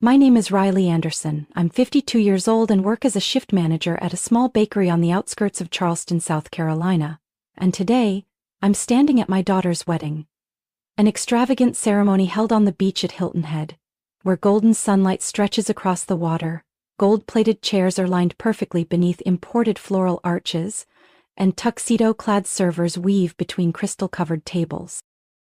My name is Riley Anderson. I'm 52 years old and work as a shift manager at a small bakery on the outskirts of Charleston, South Carolina. And today, I'm standing at my daughter's wedding. An extravagant ceremony held on the beach at Hilton Head, where golden sunlight stretches across the water. Gold-plated chairs are lined perfectly beneath imported floral arches, and tuxedo-clad servers weave between crystal-covered tables.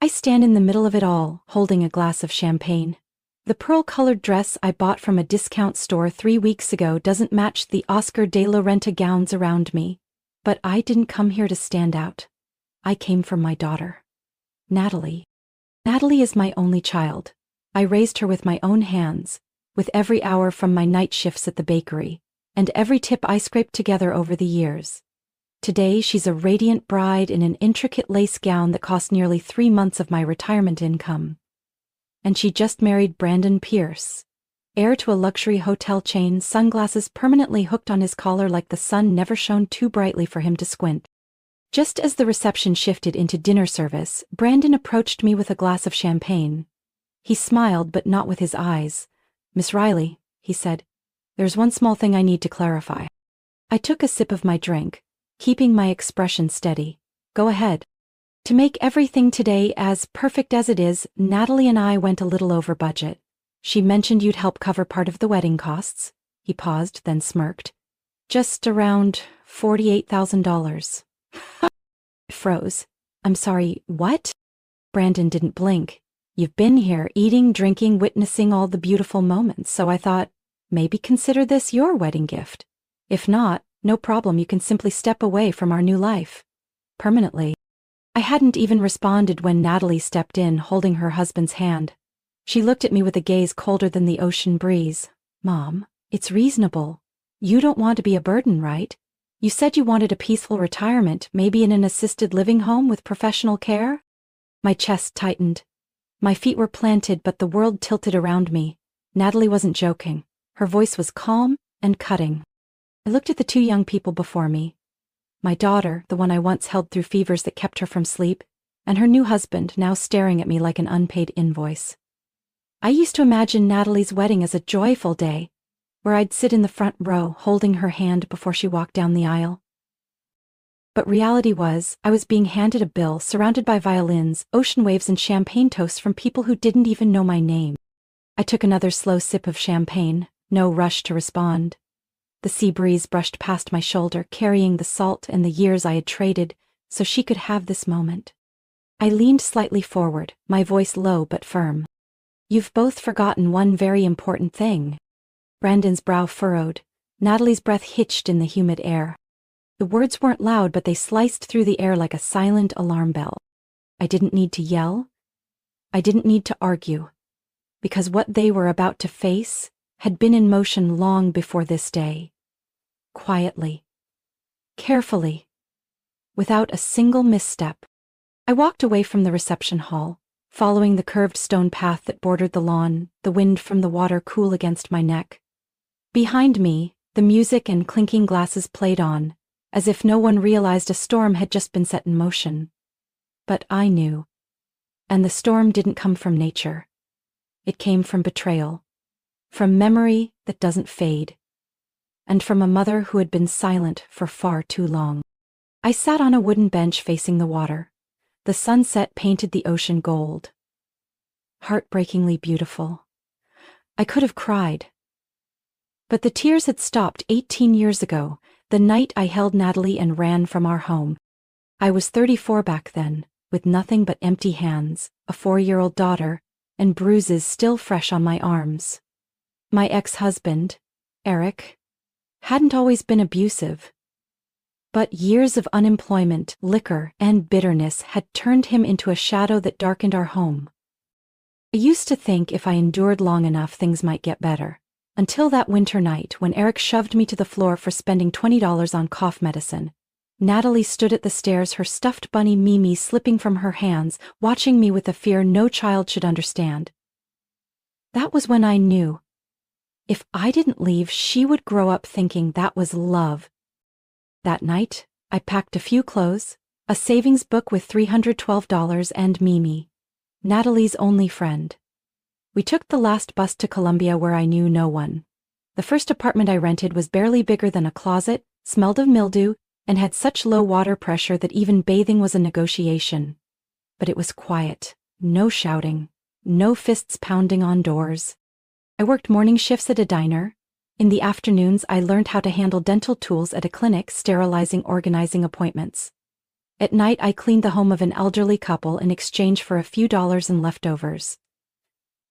I stand in the middle of it all, holding a glass of champagne. The pearl-colored dress I bought from a discount store 3 weeks ago doesn't match the Oscar de la Renta gowns around me. But I didn't come here to stand out. I came for my daughter, Natalie. Natalie is my only child. I raised her with my own hands, with every hour from my night shifts at the bakery, and every tip I scraped together over the years. Today she's a radiant bride in an intricate lace gown that cost nearly 3 months of my retirement income. And she just married Brandon Pierce, heir to a luxury hotel chain, sunglasses permanently hooked on his collar like the sun never shone too brightly for him to squint. Just as the reception shifted into dinner service, Brandon approached me with a glass of champagne. He smiled, but not with his eyes. "Miss Riley," he said, "there's one small thing I need to clarify." I took a sip of my drink, keeping my expression steady. "Go ahead." To make everything today as perfect as it is, Natalie and I went a little over budget. She mentioned you'd help cover part of the wedding costs. He paused, then smirked. "Just around $48,000. Froze. "I'm sorry, what?" Brandon didn't blink. "You've been here, eating, drinking, witnessing all the beautiful moments, so I thought, maybe consider this your wedding gift. If not, no problem, you can simply step away from our new life. Permanently." I hadn't even responded when Natalie stepped in, holding her husband's hand. She looked at me with a gaze colder than the ocean breeze. "Mom, it's reasonable. You don't want to be a burden, right? You said you wanted a peaceful retirement, maybe in an assisted living home with professional care?" My chest tightened. My feet were planted, but the world tilted around me. Natalie wasn't joking. Her voice was calm and cutting. I looked at the 2 young people before me. My daughter, the one I once held through fevers that kept her from sleep, and her new husband, now staring at me like an unpaid invoice. I used to imagine Natalie's wedding as a joyful day, where I'd sit in the front row holding her hand before she walked down the aisle. But reality was, I was being handed a bill surrounded by violins, ocean waves, and champagne toasts from people who didn't even know my name. I took another slow sip of champagne, no rush to respond. The sea breeze brushed past my shoulder, carrying the salt and the years I had traded so she could have this moment. I leaned slightly forward, my voice low but firm. "You've both forgotten one very important thing." Brandon's brow furrowed. Natalie's breath hitched in the humid air. The words weren't loud, but they sliced through the air like a silent alarm bell. I didn't need to yell. I didn't need to argue. Because what they were about to face had been in motion long before this day. Quietly. Carefully. Without a single misstep. I walked away from the reception hall, following the curved stone path that bordered the lawn, the wind from the water cool against my neck. Behind me, the music and clinking glasses played on, as if no one realized a storm had just been set in motion. But I knew. And the storm didn't come from nature. It came from betrayal. From memory that doesn't fade. And from a mother who had been silent for far too long. I sat on a wooden bench facing the water. The sunset painted the ocean gold. Heartbreakingly beautiful. I could have cried. But the tears had stopped 18 years ago, the night I held Natalie and ran from our home. I was 34 back then, with nothing but empty hands, a 4-year-old daughter, and bruises still fresh on my arms. My ex-husband, Eric, hadn't always been abusive. But years of unemployment, liquor, and bitterness had turned him into a shadow that darkened our home. I used to think if I endured long enough things might get better. Until that winter night when Eric shoved me to the floor for spending $20 on cough medicine. Natalie stood at the stairs, her stuffed bunny Mimi slipping from her hands, watching me with a fear no child should understand. That was when I knew. If I didn't leave, she would grow up thinking that was love. That night, I packed a few clothes, a savings book with $312, and Mimi, Natalie's only friend. We took the last bus to Columbia where I knew no one. The first apartment I rented was barely bigger than a closet, smelled of mildew, and had such low water pressure that even bathing was a negotiation. But it was quiet, no shouting, no fists pounding on doors. I worked morning shifts at a diner. In the afternoons, I learned how to handle dental tools at a clinic, organizing appointments. At night, I cleaned the home of an elderly couple in exchange for a few dollars in leftovers.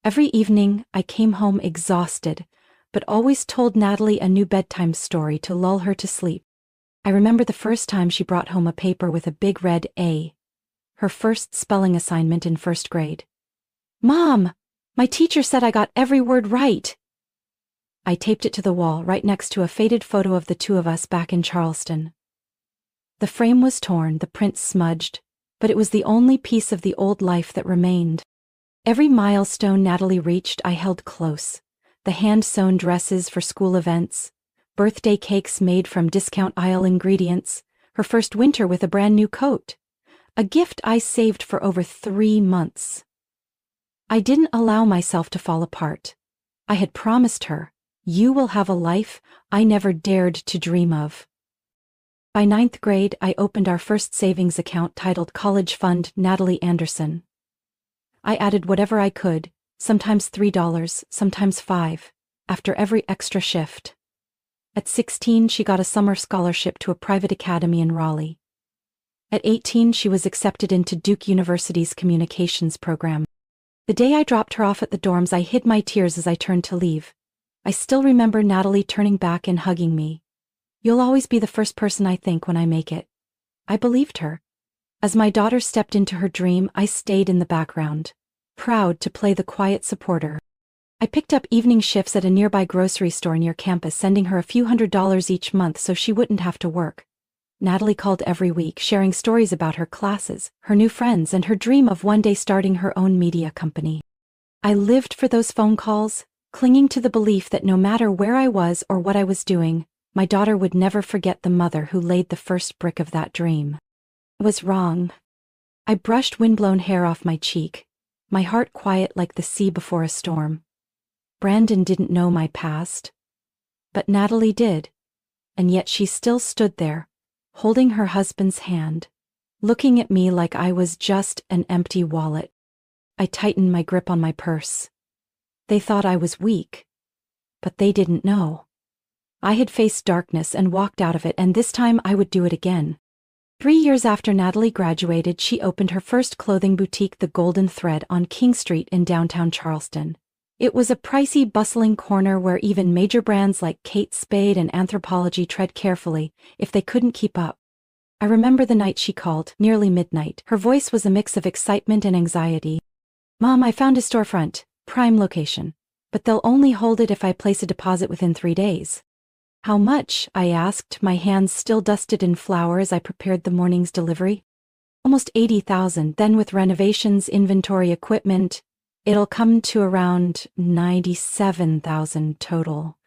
Every evening, I came home exhausted, but always told Natalie a new bedtime story to lull her to sleep. I remember the first time she brought home a paper with a big red A. Her first spelling assignment in first grade. "Mom, my teacher said I got every word right." I taped it to the wall right next to a faded photo of the two of us back in Charleston. The frame was torn, the print smudged, but it was the only piece of the old life that remained. Every milestone Natalie reached, I held close. The hand-sewn dresses for school events, birthday cakes made from discount aisle ingredients, her first winter with a brand new coat. A gift I saved for over 3 months. I didn't allow myself to fall apart. I had promised her, "You will have a life I never dared to dream of." By 9th grade, I opened our first savings account titled College Fund Natalie Anderson. I added whatever I could, sometimes $3, sometimes $5, after every extra shift. At 16, she got a summer scholarship to a private academy in Raleigh. At 18, she was accepted into Duke University's communications program. The day I dropped her off at the dorms, I hid my tears as I turned to leave. I still remember Natalie turning back and hugging me. "You'll always be the first person I think when I make it." I believed her. As my daughter stepped into her dream, I stayed in the background, proud to play the quiet supporter. I picked up evening shifts at a nearby grocery store near campus, sending her a few $100s each month so she wouldn't have to work. Natalie called every week, sharing stories about her classes, her new friends, and her dream of one day starting her own media company. I lived for those phone calls, clinging to the belief that no matter where I was or what I was doing, my daughter would never forget the mother who laid the first brick of that dream. I was wrong. I brushed windblown hair off my cheek, my heart quiet like the sea before a storm. Brandon didn't know my past. But Natalie did, and yet she still stood there, holding her husband's hand, looking at me like I was just an empty wallet. I tightened my grip on my purse. They thought I was weak, but they didn't know. I had faced darkness and walked out of it, and this time I would do it again. 3 years after Natalie graduated, she opened her first clothing boutique, The Golden Thread, on King Street in downtown Charleston. It was a pricey, bustling corner where even major brands like Kate Spade and Anthropologie tread carefully if they couldn't keep up. I remember the night she called, nearly midnight. Her voice was a mix of excitement and anxiety. "Mom, I found a storefront, prime location, but they'll only hold it if I place a deposit within 3 days." "How much?" I asked, my hands still dusted in flour as I prepared the morning's delivery. "Almost 80,000, then with renovations, inventory, equipment, it'll come to around 97,000 total."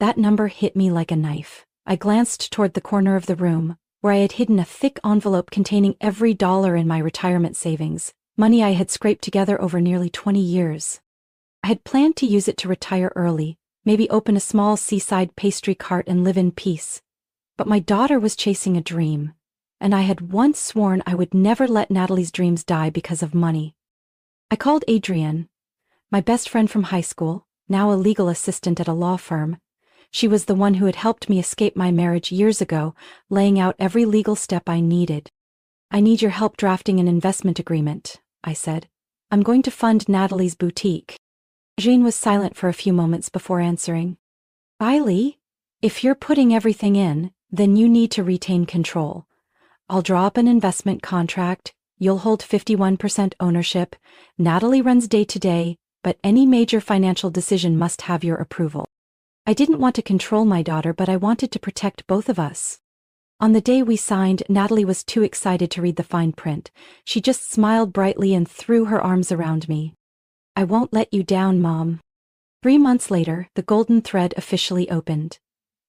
That number hit me like a knife. I glanced toward the corner of the room, where I had hidden a thick envelope containing every dollar in my retirement savings, money I had scraped together over nearly 20 years. I had planned to use it to retire early, maybe open a small seaside pastry cart and live in peace. But my daughter was chasing a dream, and I had once sworn I would never let Natalie's dreams die because of money. I called Adrienne, my best friend from high school, now a legal assistant at a law firm. She was the one who had helped me escape my marriage years ago, laying out every legal step I needed. "I need your help drafting an investment agreement," I said. "I'm going to fund Natalie's boutique." Jean was silent for a few moments before answering. "Riley, if you're putting everything in, then you need to retain control. I'll draw up an investment contract. You'll hold 51% ownership. Natalie runs day to day, but any major financial decision must have your approval." I didn't want to control my daughter, but I wanted to protect both of us. On the day we signed, Natalie was too excited to read the fine print. She just smiled brightly and threw her arms around me. "I won't let you down, Mom." 3 months later, The Golden Thread officially opened.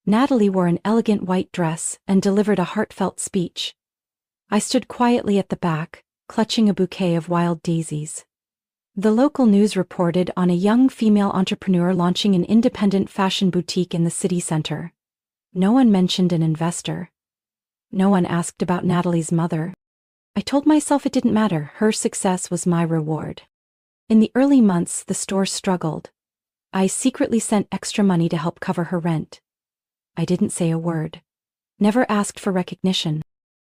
Natalie wore an elegant white dress and delivered a heartfelt speech. I stood quietly at the back, clutching a bouquet of wild daisies. The local news reported on a young female entrepreneur launching an independent fashion boutique in the city center. No one mentioned an investor. No one asked about Natalie's mother. I told myself it didn't matter, her success was my reward. In the early months, the store struggled. I secretly sent extra money to help cover her rent. I didn't say a word. Never asked for recognition.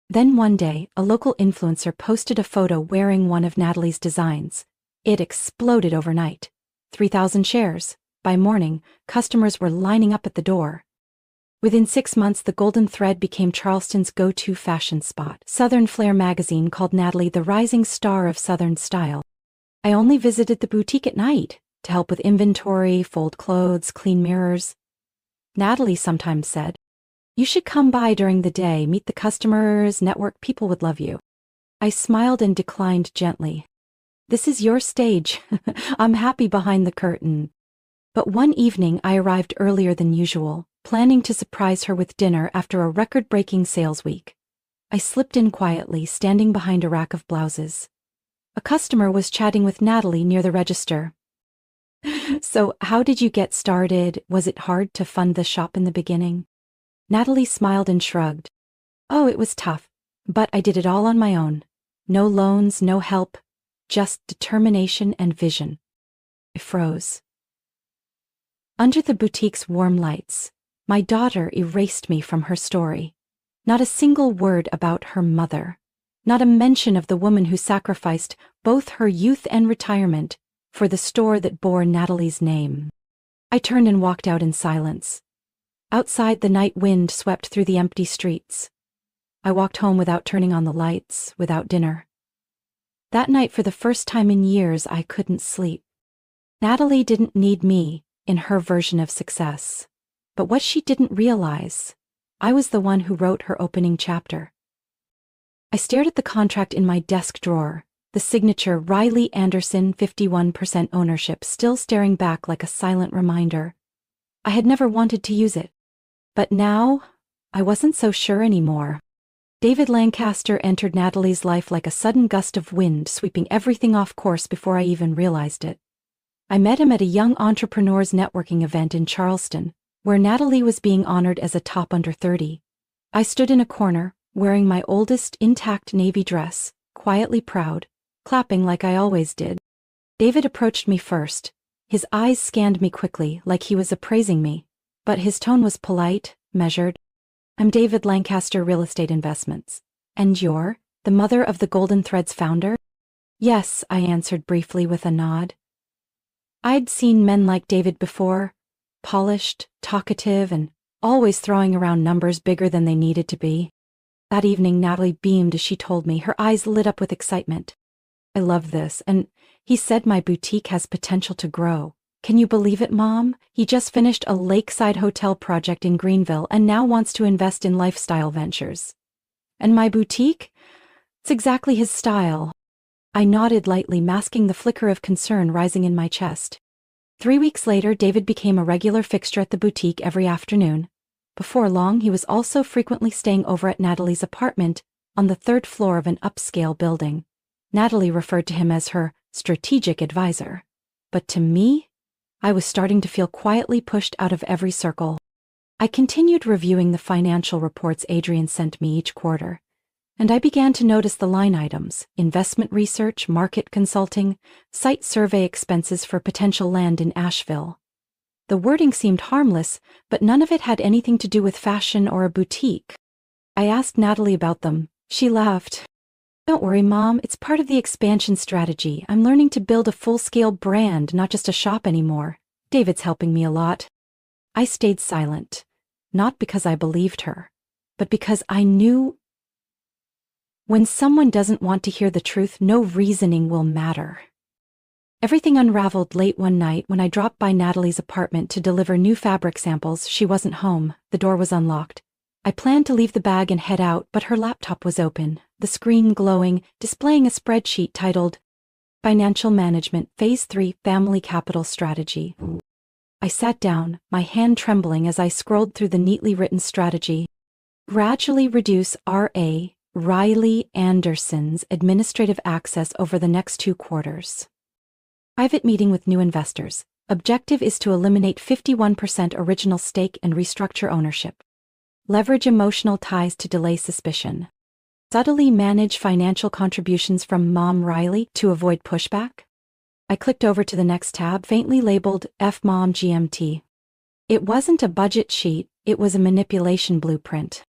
Then one day, a local influencer posted a photo wearing one of Natalie's designs. It exploded overnight. 3,000 shares. By morning, customers were lining up at the door. Within 6 months, the Golden Thread became Charleston's go-to fashion spot. Southern Flair magazine called Natalie the rising star of Southern style. I only visited the boutique at night to help with inventory, fold clothes, clean mirrors. Natalie sometimes said, "You should come by during the day, meet the customers, network, people would love you." I smiled and declined gently. "This is your stage. I'm happy behind the curtain." But one evening I arrived earlier than usual, planning to surprise her with dinner after a record-breaking sales week. I slipped in quietly, standing behind a rack of blouses. A customer was chatting with Natalie near the register. "So, how did you get started? Was it hard to fund the shop in the beginning?" Natalie smiled and shrugged. "Oh, it was tough, but I did it all on my own. No loans, no help, just determination and vision." I froze. Under the boutique's warm lights, my daughter erased me from her story. Not a single word about her mother. Not a mention of the woman who sacrificed both her youth and retirement for the store that bore Natalie's name. I turned and walked out in silence. Outside, the night wind swept through the empty streets. I walked home without turning on the lights, without dinner. That night, for the first time in years, I couldn't sleep. Natalie didn't need me in her version of success. But what she didn't realize, I was the one who wrote her opening chapter. I stared at the contract in my desk drawer, the signature Riley Anderson 51% ownership still staring back like a silent reminder. I had never wanted to use it. But now, I wasn't so sure anymore. David Lancaster entered Natalie's life like a sudden gust of wind, sweeping everything off course before I even realized it. I met him at a young entrepreneurs networking event in Charleston, where Natalie was being honored as a top under 30. I stood in a corner, wearing my oldest intact navy dress, quietly proud, clapping like I always did. David approached me first. His eyes scanned me quickly, like he was appraising me, but his tone was polite, measured. "I'm David Lancaster Real Estate Investments. And you're the mother of the Golden Thread's founder?" "Yes," I answered briefly with a nod. I'd seen men like David before, polished, talkative, and always throwing around numbers bigger than they needed to be. That evening, Natalie beamed as she told me, her eyes lit up with excitement. "I love this, and he said my boutique has potential to grow. Can you believe it, Mom? He just finished a lakeside hotel project in Greenville and now wants to invest in lifestyle ventures. And my boutique? It's exactly his style." I nodded lightly, masking the flicker of concern rising in my chest. 3 weeks later, David became a regular fixture at the boutique every afternoon. Before long, he was also frequently staying over at Natalie's apartment on the 3rd floor of an upscale building. Natalie referred to him as her strategic advisor. But to me, I was starting to feel quietly pushed out of every circle. I continued reviewing the financial reports Adrian sent me each quarter, and I began to notice the line items: investment research, market consulting, site survey expenses for potential land in Asheville. The wording seemed harmless, but none of it had anything to do with fashion or a boutique. I asked Natalie about them. She laughed. "Don't worry, Mom, it's part of the expansion strategy. I'm learning to build a full-scale brand, not just a shop anymore. David's helping me a lot." I stayed silent, not because I believed her, but because I knew when someone doesn't want to hear the truth, no reasoning will matter. Everything unraveled late one night when I dropped by Natalie's apartment to deliver new fabric samples. She wasn't home. The door was unlocked. I planned to leave the bag and head out, but her laptop was open, the screen glowing, displaying a spreadsheet titled Financial Management Phase 3 Family Capital Strategy. I sat down, my hand trembling as I scrolled through the neatly written strategy. Gradually reduce R.A. Riley Anderson's administrative access over the next 2 quarters. Private meeting with new investors. Objective is to eliminate 51% original stake and restructure ownership. Leverage emotional ties to delay suspicion. Subtly manage financial contributions from Mom Riley to avoid pushback. I clicked over to the next tab, faintly labeled F-Mom GMT. It wasn't a budget sheet, it was a manipulation blueprint.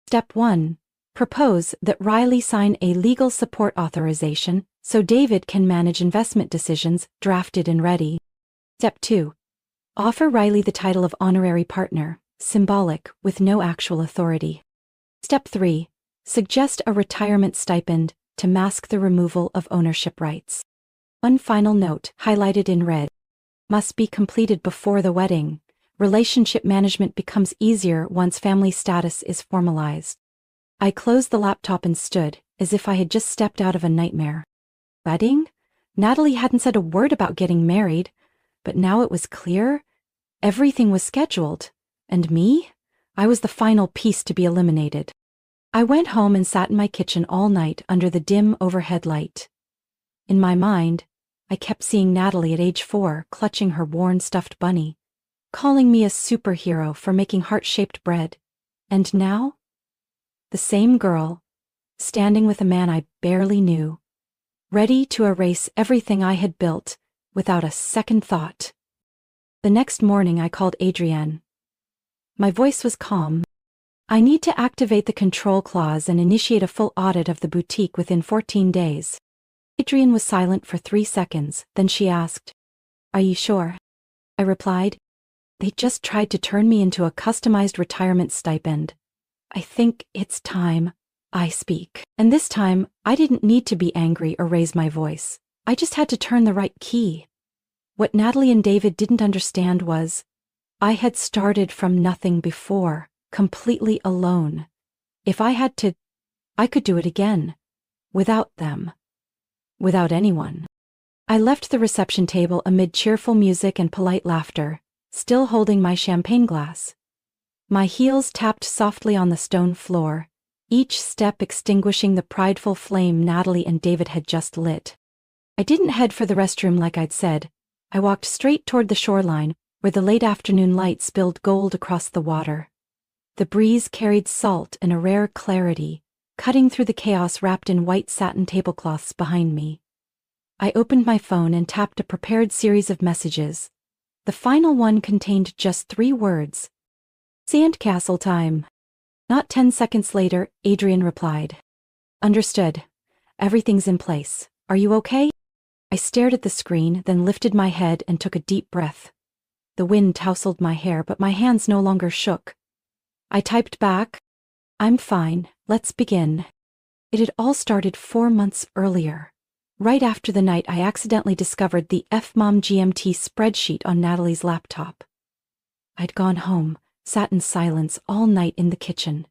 Step 1. Propose that Riley sign a legal support authorization so David can manage investment decisions, drafted and ready. Step 2. Offer Riley the title of honorary partner, symbolic, with no actual authority. Step 3. Suggest a retirement stipend to mask the removal of ownership rights. One final note, highlighted in red. Must be completed before the wedding. Relationship management becomes easier once family status is formalized. I closed the laptop and stood, as if I had just stepped out of a nightmare. Wedding? Natalie hadn't said a word about getting married, but now it was clear. Everything was scheduled. And me? I was the final piece to be eliminated. I went home and sat in my kitchen all night under the dim overhead light. In my mind, I kept seeing Natalie at age 4 clutching her worn stuffed bunny, calling me a superhero for making heart-shaped bread. And now? The same girl, standing with a man I barely knew, ready to erase everything I had built without a second thought. The next morning I called Adrienne. My voice was calm. I need to activate the control clause and initiate a full audit of the boutique within 14 days. Adrienne was silent for 3 seconds, then she asked, "Are you sure?" I replied, "They just tried to turn me into a customized retirement stipend. I think it's time I speak." And this time, I didn't need to be angry or raise my voice. I just had to turn the right key. What Natalie and David didn't understand was, I had started from nothing before, completely alone. If I had to, I could do it again. Without them. Without anyone. I left the reception table amid cheerful music and polite laughter, still holding my champagne glass. My heels tapped softly on the stone floor, each step extinguishing the prideful flame Natalie and David had just lit. I didn't head for the restroom like I'd said. I walked straight toward the shoreline, where the late afternoon light spilled gold across the water. The breeze carried salt and a rare clarity, cutting through the chaos wrapped in white satin tablecloths behind me. I opened my phone and tapped a prepared series of messages. The final one contained just 3 words. "Sandcastle time." Not 10 seconds later, Adrienne replied. "Understood. Everything's in place. Are you okay?" I stared at the screen, then lifted my head and took a deep breath. The wind tousled my hair, but my hands no longer shook. I typed back, "I'm fine, let's begin." It had all started 4 months earlier, right after the night I accidentally discovered the F-Mom GMT spreadsheet on Natalie's laptop. I'd gone home, sat in silence all night in the kitchen,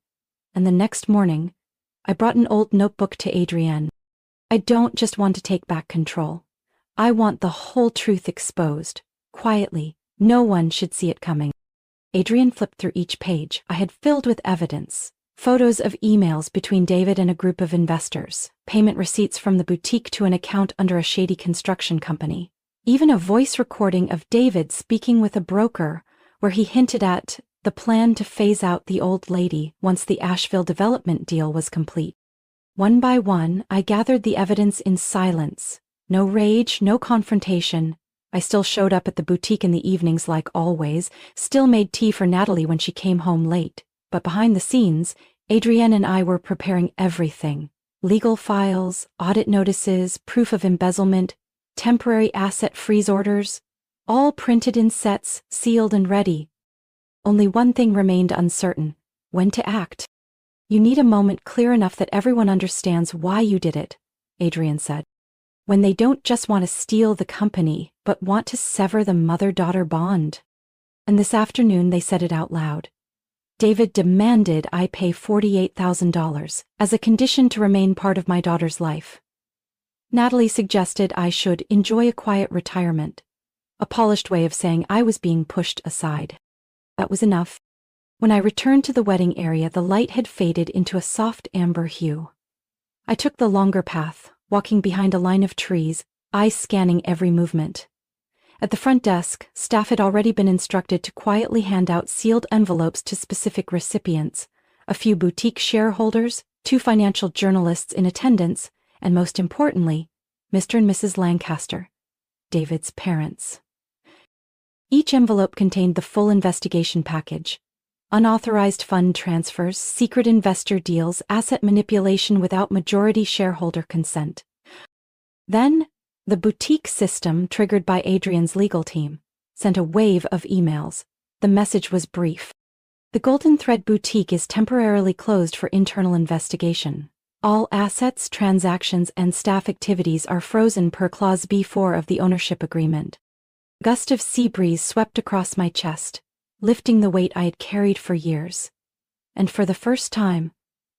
and the next morning, I brought an old notebook to Adrienne. I don't just want to take back control. I want the whole truth exposed, quietly. No one should see it coming. Adrienne flipped through each page I had filled with evidence. Photos of emails between David and a group of investors, payment receipts from the boutique to an account under a shady construction company, even a voice recording of David speaking with a broker where he hinted at the plan to phase out the old lady once the Asheville development deal was complete. One by one, I gathered the evidence in silence. No rage, no confrontation. I still showed up at the boutique in the evenings like always, still made tea for Natalie when she came home late. But behind the scenes, Adrienne and I were preparing everything. Legal files, audit notices, proof of embezzlement, temporary asset freeze orders, all printed in sets, sealed and ready. Only one thing remained uncertain: when to act. "You need a moment clear enough that everyone understands why you did it," Adrienne said. "When they don't just want to steal the company, but want to sever the mother-daughter bond." And this afternoon they said it out loud. David demanded I pay $48,000 as a condition to remain part of my daughter's life. Natalie suggested I should enjoy a quiet retirement, a polished way of saying I was being pushed aside. That was enough. When I returned to the wedding area, the light had faded into a soft amber hue. I took the longer path, walking behind a line of trees, eyes scanning every movement. At the front desk, staff had already been instructed to quietly hand out sealed envelopes to specific recipients, a few boutique shareholders, 2 financial journalists in attendance, and most importantly, Mr. and Mrs. Lancaster, David's parents. Each envelope contained the full investigation package: unauthorized fund transfers, secret investor deals, asset manipulation without majority shareholder consent. Then, the boutique system, triggered by Adrian's legal team, sent a wave of emails. The message was brief. The Golden Thread Boutique is temporarily closed for internal investigation. All assets, transactions, and staff activities are frozen per Clause B4 of the ownership agreement. A gust of sea breeze swept across my chest, lifting the weight I had carried for years. And for the first time,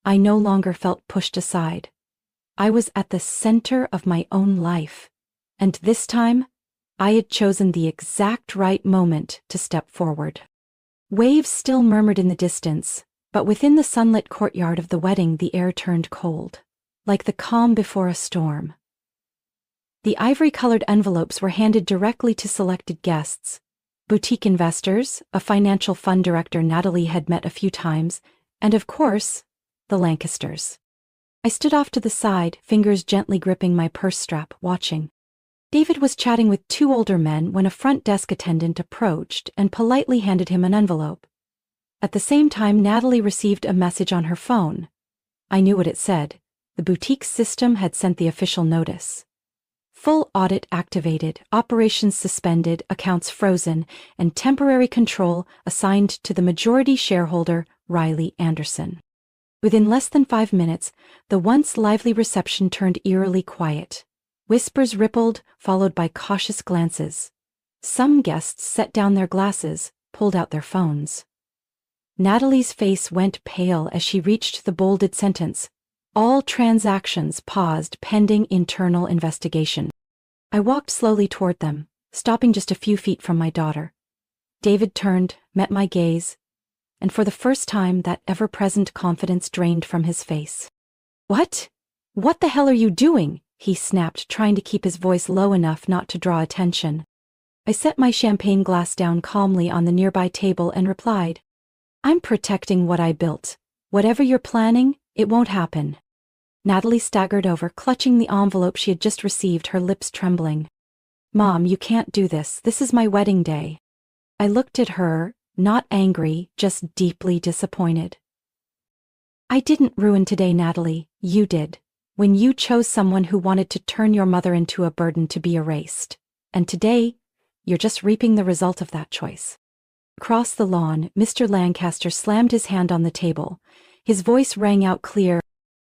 I no longer felt pushed aside. I was at the center of my own life. And this time, I had chosen the exact right moment to step forward. Waves still murmured in the distance, but within the sunlit courtyard of the wedding the air turned cold, like the calm before a storm. The ivory-colored envelopes were handed directly to selected guests: boutique investors, a financial fund director Natalie had met a few times, and of course, the Lancasters. I stood off to the side, fingers gently gripping my purse strap, watching. David was chatting with 2 older men when a front desk attendant approached and politely handed him an envelope. At the same time, Natalie received a message on her phone. I knew what it said. The boutique system had sent the official notice. Full audit activated, operations suspended, accounts frozen, and temporary control assigned to the majority shareholder, Riley Anderson. Within less than 5 minutes, the once lively reception turned eerily quiet. Whispers rippled, followed by cautious glances. Some guests set down their glasses, pulled out their phones. Natalie's face went pale as she reached the bolded sentence: "All transactions paused pending internal investigation." I walked slowly toward them, stopping just a few feet from my daughter. David turned, met my gaze, and for the first time that ever-present confidence drained from his face. "What? What the hell are you doing?" he snapped, trying to keep his voice low enough not to draw attention. I set my champagne glass down calmly on the nearby table and replied, "I'm protecting what I built. Whatever you're planning, it won't happen." Natalie staggered over, clutching the envelope she had just received, her lips trembling. "Mom, you can't do this. This is my wedding day." I looked at her, not angry, just deeply disappointed. "I didn't ruin today, Natalie. You did. When you chose someone who wanted to turn your mother into a burden to be erased. And today, you're just reaping the result of that choice." Across the lawn, Mr. Lancaster slammed his hand on the table. His voice rang out clear.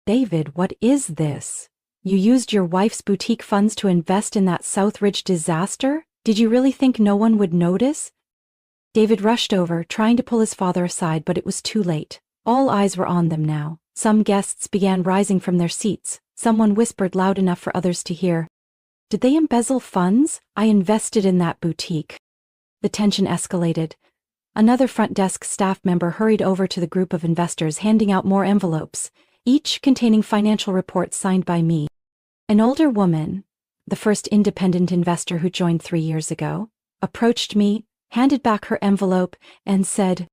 "David, what is this? You used your wife's boutique funds to invest in that Southridge disaster? Did you really think no one would notice?" David rushed over, trying to pull his father aside, but it was too late. All eyes were on them now. Some guests began rising from their seats. Someone whispered loud enough for others to hear, "Did they embezzle funds? I invested in that boutique." The tension escalated. Another front desk staff member hurried over to the group of investors, handing out more envelopes, each containing financial reports signed by me. An older woman, the first independent investor who joined 3 years ago, approached me, handed back her envelope, and said,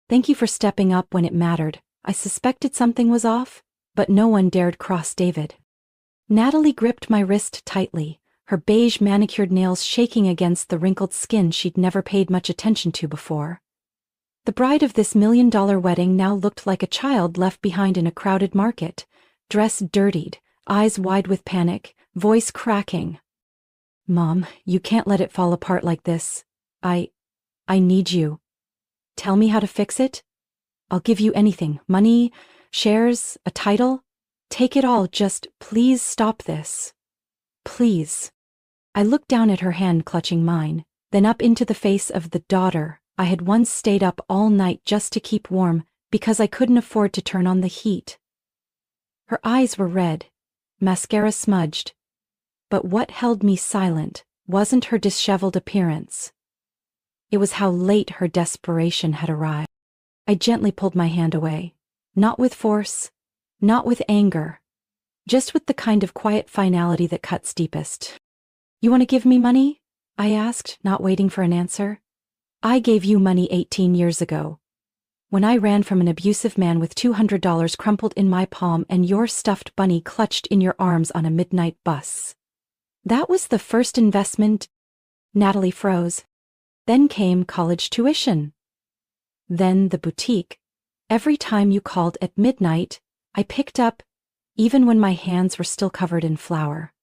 "Thank you for stepping up when it mattered. I suspected something was off, but no one dared cross David." Natalie gripped my wrist tightly, her beige manicured nails shaking against the wrinkled skin she'd never paid much attention to before. The bride of this $1 million wedding now looked like a child left behind in a crowded market, dress dirtied, eyes wide with panic, voice cracking. "Mom, you can't let it fall apart like this. I need you. Tell me how to fix it. I'll give you anything, money, shares, a title. Take it all, just please stop this. Please." I looked down at her hand clutching mine, then up into the face of the daughter I had once stayed up all night just to keep warm because I couldn't afford to turn on the heat. Her eyes were red, mascara smudged, but what held me silent wasn't her disheveled appearance. It was how late her desperation had arrived. I gently pulled my hand away, not with force, not with anger, just with the kind of quiet finality that cuts deepest. You want to give me money? I asked, not waiting for an answer. I gave you money 18 years ago. When I ran from an abusive man with $200 crumpled in my palm and your stuffed bunny clutched in your arms on a midnight bus. That was the first investment. Natalie froze. Then came college tuition. Then the boutique. Every time you called at midnight, I picked up, even when my hands were still covered in flour.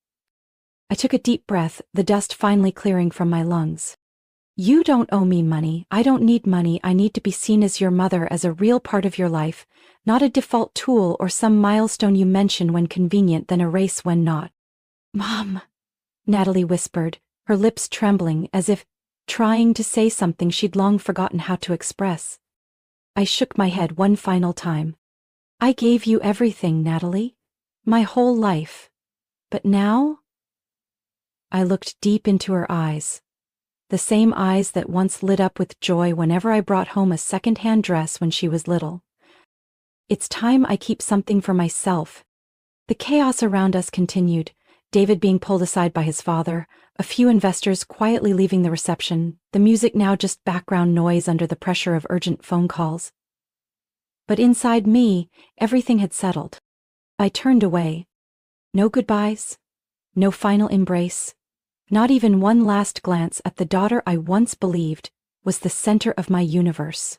I took a deep breath, the dust finally clearing from my lungs. You don't owe me money. I don't need money. I need to be seen as your mother, as a real part of your life, not a default tool or some milestone you mention when convenient then erase when not. Mom, Natalie whispered, her lips trembling as if trying to say something she'd long forgotten how to express. I shook my head one final time. I gave you everything, Natalie. My whole life. But now? I looked deep into her eyes. The same eyes that once lit up with joy whenever I brought home a second-hand dress when she was little. It's time I keep something for myself. The chaos around us continued, David being pulled aside by his father, a few investors quietly leaving the reception, the music now just background noise under the pressure of urgent phone calls. But inside me, everything had settled. I turned away. No goodbyes. No final embrace. Not even one last glance at the daughter I once believed was the center of my universe.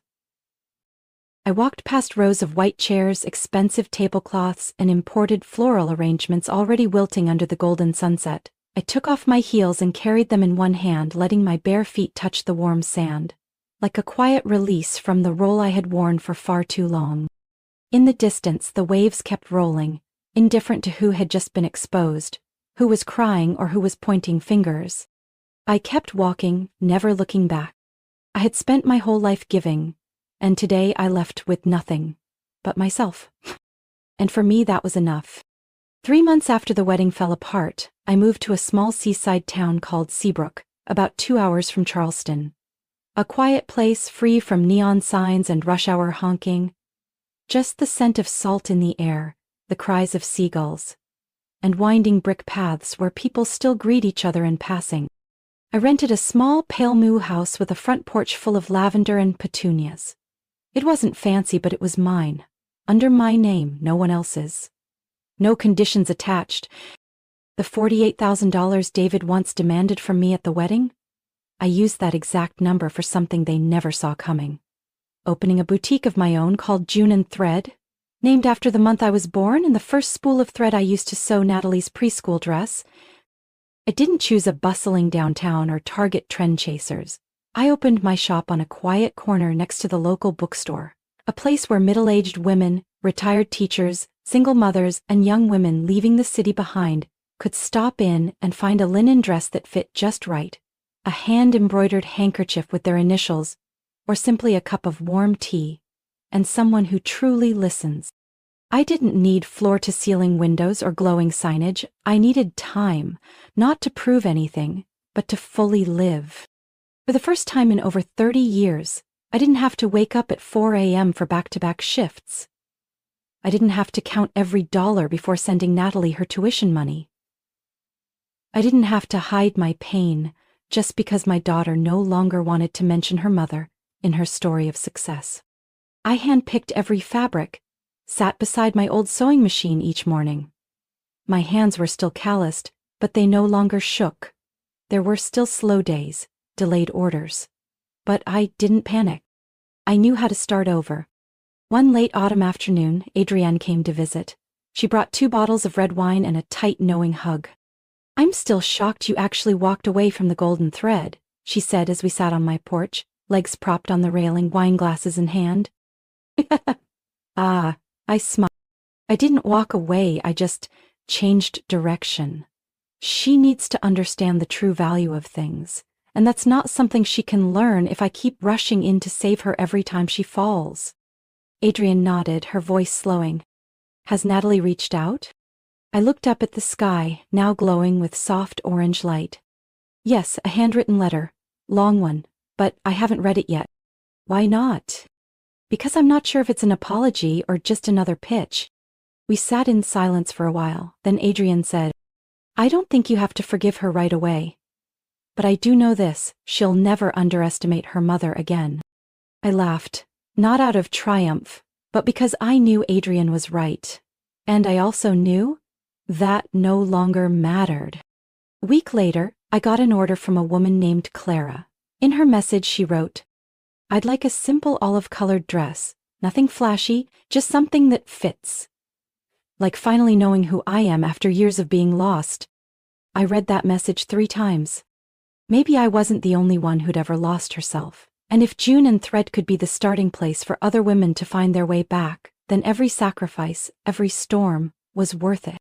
I walked past rows of white chairs, expensive tablecloths, and imported floral arrangements already wilting under the golden sunset. I took off my heels and carried them in one hand, letting my bare feet touch the warm sand, like a quiet release from the role I had worn for far too long. In the distance, the waves kept rolling, indifferent to who had just been exposed, who was crying or who was pointing fingers. I kept walking, never looking back. I had spent my whole life giving, and today I left with nothing but myself. And for me that was enough. 3 months after the wedding fell apart, I moved to a small seaside town called Seabrook, about 2 hours from Charleston. A quiet place free from neon signs and rush hour honking. Just the scent of salt in the air, the cries of seagulls, and winding brick paths where people still greet each other in passing. I rented a small pale moo house with a front porch full of lavender and petunias. It wasn't fancy, but it was mine. Under my name, no one else's. No conditions attached. The $48,000 David once demanded from me at the wedding? I used that exact number for something they never saw coming. Opening a boutique of my own called June and Thread, named after the month I was born and the first spool of thread I used to sew Natalie's preschool dress. I didn't choose a bustling downtown or Target trend chasers. I opened my shop on a quiet corner next to the local bookstore, a place where middle-aged women, retired teachers, single mothers, and young women leaving the city behind could stop in and find a linen dress that fit just right, a hand-embroidered handkerchief with their initials, or simply a cup of warm tea, and someone who truly listens. I didn't need floor-to-ceiling windows or glowing signage. I needed time, not to prove anything, but to fully live. For the first time in over 30 years, I didn't have to wake up at 4 a.m. for back-to-back shifts. I didn't have to count every dollar before sending Natalie her tuition money. I didn't have to hide my pain just because my daughter no longer wanted to mention her mother in her story of success. I hand-picked every fabric, sat beside my old sewing machine each morning. My hands were still calloused, but they no longer shook. There were still slow days, delayed orders. But I didn't panic. I knew how to start over. One late autumn afternoon, Adrienne came to visit. She brought 2 bottles of red wine and a tight, knowing hug. "I'm still shocked you actually walked away from the golden thread," she said as we sat on my porch, legs propped on the railing, wine glasses in hand. I smiled. I didn't walk away, I just changed direction. She needs to understand the true value of things, and that's not something she can learn if I keep rushing in to save her every time she falls. Adrienne nodded, her voice slowing. "Has Natalie reached out?" I looked up at the sky, now glowing with soft orange light. "Yes, a handwritten letter. Long one, but I haven't read it yet." "Why not?" "Because I'm not sure if it's an apology or just another pitch." We sat in silence for a while, then Adrienne said, I don't think you have to forgive her right away. But I do know this, she'll never underestimate her mother again. I laughed, not out of triumph, but because I knew Adrian was right. And I also knew that no longer mattered. A week later, I got an order from a woman named Clara. In her message she wrote, "I'd like a simple olive-colored dress, nothing flashy, just something that fits." Like finally knowing who I am after years of being lost. I read that message 3 times. Maybe I wasn't the only one who'd ever lost herself. And if June and Thread could be the starting place for other women to find their way back, then every sacrifice, every storm, was worth it.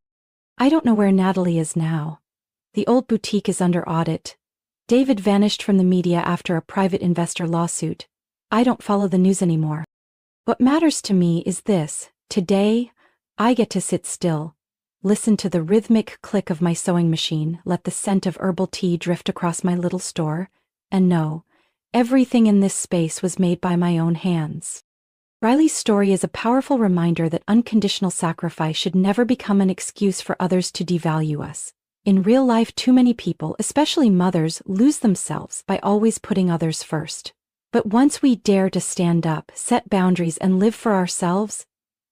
I don't know where Natalie is now. The old boutique is under audit. David vanished from the media after a private investor lawsuit. I don't follow the news anymore. What matters to me is this: today, I get to sit still, listen to the rhythmic click of my sewing machine, let the scent of herbal tea drift across my little store, and know everything in this space was made by my own hands. Riley's story is a powerful reminder that unconditional sacrifice should never become an excuse for others to devalue us. In real life, too many people, especially mothers, lose themselves by always putting others first. But once we dare to stand up, set boundaries, and live for ourselves,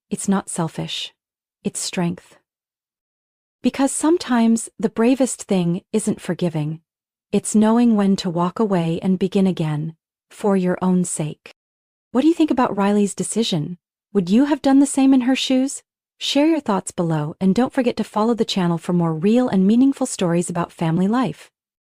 it's not selfish. It's strength. Because sometimes the bravest thing isn't forgiving. It's knowing when to walk away and begin again, for your own sake. What do you think about Riley's decision? Would you have done the same in her shoes? Share your thoughts below and don't forget to follow the channel for more real and meaningful stories about family life.